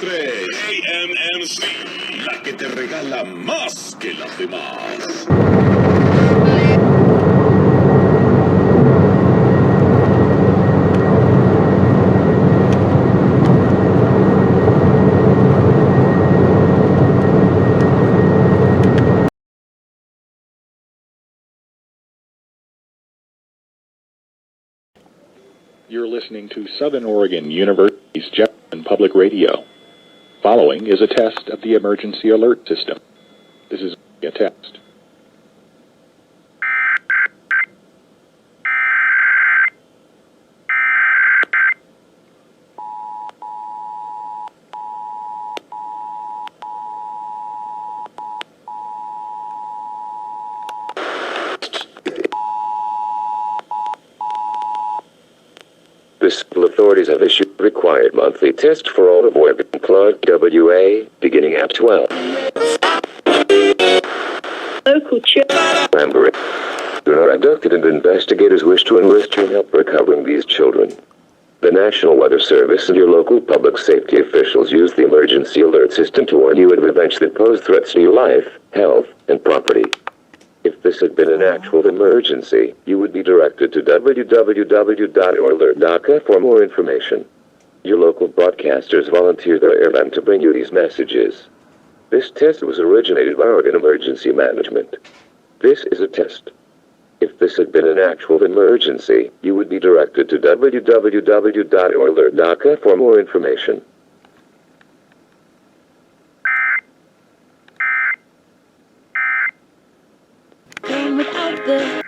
3, AMMC, la que te regala más que las demás. You're listening to Southern Oregon University's Jefferson Public Radio. Following is a test of the emergency alert system. This is a test. The civil authorities have issued required monthly test for all of Oregon Plug WA, beginning at 12. Local Remember, children are abducted and investigators wish to enlist your help recovering these children. The National Weather Service and your local public safety officials use the emergency alert system to warn you of events that pose threats to your life, health, and property. If this had been an actual emergency, you would be directed to www.oralert.ca for more information. Your local broadcasters volunteer their airtime to bring you these messages. This test was originated by Oregon Emergency Management. This is a test. If this had been an actual emergency, you would be directed to www.oralert.ca for more information. without the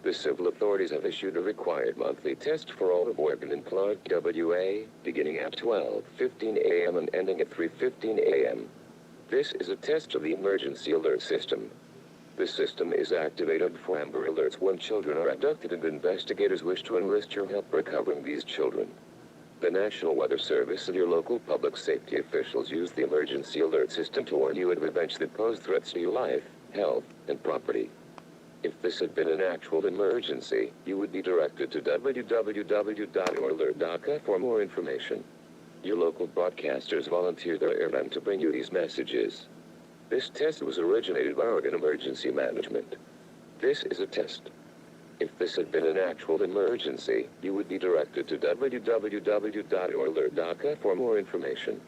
The civil authorities have issued a required monthly test for all of Oregon and Plug WA, beginning at 12:15 a.m. and ending at 3:15 a.m. This is a test of the emergency alert system. The system is activated for Amber Alerts when children are abducted and investigators wish to enlist your help recovering these children. The National Weather Service and your local public safety officials use the emergency alert system to warn you of events that pose threats to your life, health, and property. If this had been an actual emergency, you would be directed to www.oralert.ca for more information. Your local broadcasters volunteer their airtime to bring you these messages. This test was originated by Oregon Emergency Management. This is a test. If this had been an actual emergency, you would be directed to www.oralert.ca for more information.